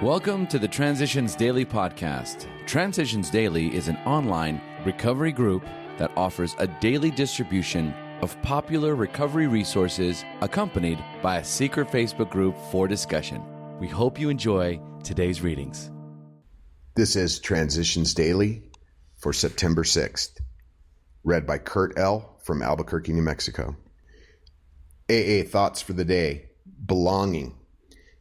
Welcome to the Transitions Daily podcast. Transitions Daily is an online recovery group that offers a daily distribution of popular recovery resources accompanied by a secret Facebook group for discussion. We hope you enjoy today's readings. This is Transitions Daily for September 6th, read by Kurt L. from Albuquerque, New Mexico. AA Thoughts for the Day. Belonging.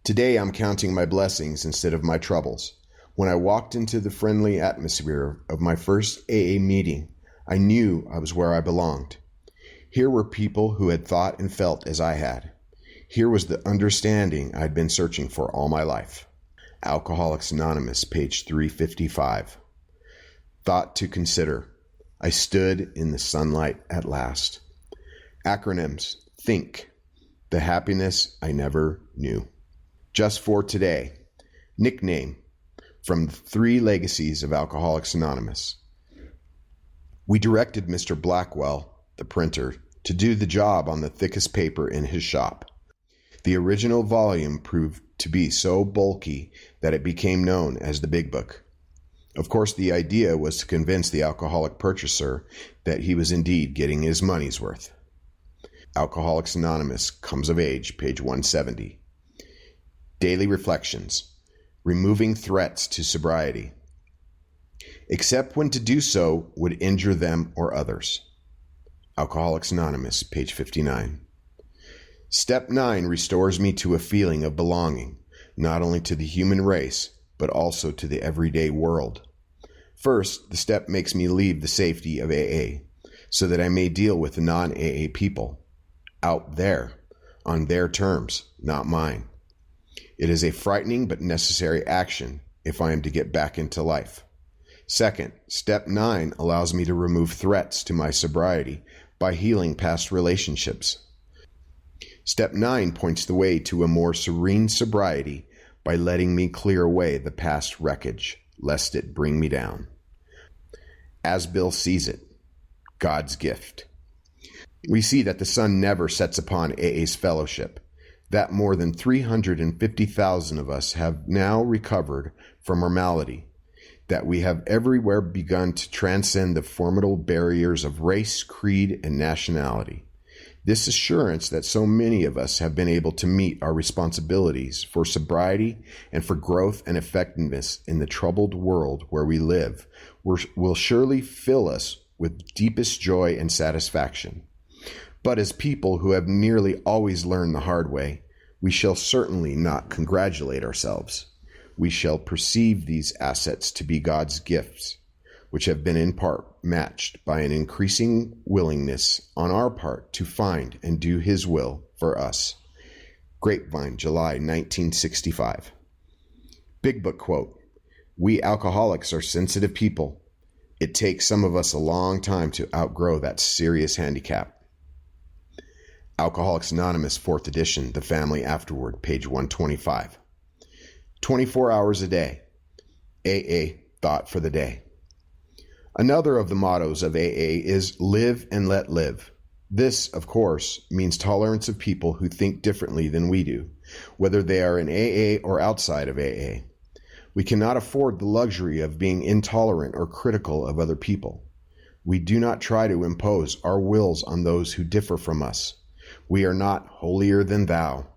Today I'm counting my blessings instead of my troubles. When I walked into the friendly atmosphere of my first AA meeting, I knew I was where I belonged. Here were people who had thought and felt as I had. Here was the understanding I'd been searching for all my life. Alcoholics Anonymous, page 355. Thought to consider. I stood in the sunlight at last. Acronyms. Think. The happiness I never knew. Just for today. Nickname. From the 3 legacies of Alcoholics Anonymous. We directed Mr. Blackwell, the printer, to do the job on the thickest paper in his shop. The original volume proved to be so bulky that it became known as the Big Book. Of course, the idea was to convince the alcoholic purchaser that he was indeed getting his money's worth. Alcoholics Anonymous, Comes of Age, page 170. Daily Reflections. Removing threats to sobriety. Except when to do so would injure them or others. Alcoholics Anonymous, page 59. Step 9 restores me to a feeling of belonging, not only to the human race, but also to the everyday world. First, the step makes me leave the safety of AA, so that I may deal with the non-AA people, out there, on their terms, not mine. It is a frightening but necessary action if I am to get back into life. Second, step 9 allows me to remove threats to my sobriety by healing past relationships. Step 9 points the way to a more serene sobriety by letting me clear away the past wreckage, lest it bring me down. As Bill sees it, God's gift. We see that the sun never sets upon AA's fellowship, that more than 350,000 of us have now recovered from our malady, that we have everywhere begun to transcend the formidable barriers of race, creed, and nationality. This assurance that so many of us have been able to meet our responsibilities for sobriety and for growth and effectiveness in the troubled world where we live will surely fill us with deepest joy and satisfaction. But as people who have nearly always learned the hard way, we shall certainly not congratulate ourselves. We shall perceive these assets to be God's gifts, which have been in part matched by an increasing willingness on our part to find and do His will for us. Grapevine, July 1965. Big Book quote. We alcoholics are sensitive people. It takes some of us a long time to outgrow that serious handicap. Alcoholics Anonymous, 4th edition, The Family Afterward, page 125. 24 hours a day. AA Thought for the Day. Another of the mottos of AA is live and let live. This, of course, means tolerance of people who think differently than we do, whether they are in AA or outside of AA. We cannot afford the luxury of being intolerant or critical of other people. We do not try to impose our wills on those who differ from us. We are not holier than thou.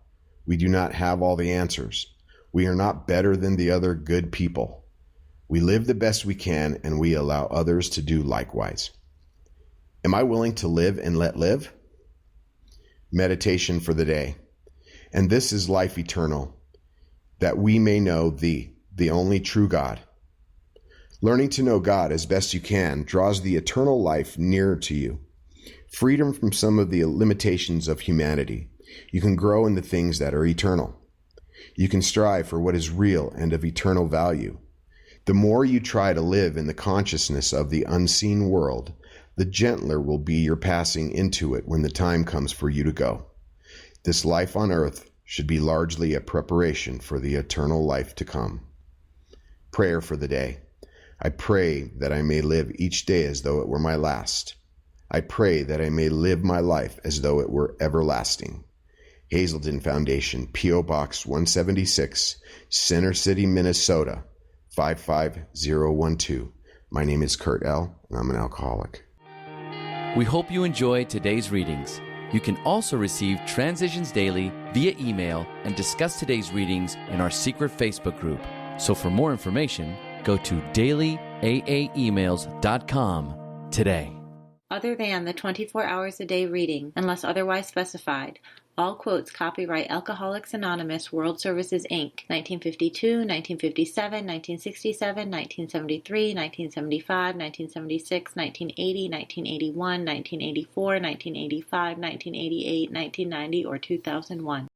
We do not have all the answers. We are not better than the other good people. We live the best we can, and we allow others to do likewise. Am I willing to live and let live? Meditation for the day. And this is life eternal, that we may know thee, the only true God. Learning to know God as best you can draws the eternal life nearer to you. Freedom from some of the limitations of humanity. You can grow in the things that are eternal. You can strive for what is real and of eternal value. The more you try to live in the consciousness of the unseen world, the gentler will be your passing into it when the time comes for you to go. This life on earth should be largely a preparation for the eternal life to come. Prayer for the day. I pray that I may live each day as though it were my last. I pray that I may live my life as though it were everlasting. Hazelden Foundation, P.O. Box 176, Center City, Minnesota, 55012. My name is Kurt L., and I'm an alcoholic. We hope you enjoyed today's readings. You can also receive Transitions Daily via email and discuss today's readings in our secret Facebook group. So for more information, go to dailyaaemails.com today. Other than the 24 hours a day reading, unless otherwise specified, all quotes copyright Alcoholics Anonymous World Services, Inc., 1952, 1957, 1967, 1973, 1975, 1976, 1980, 1981, 1984, 1985, 1988, 1990, or 2001.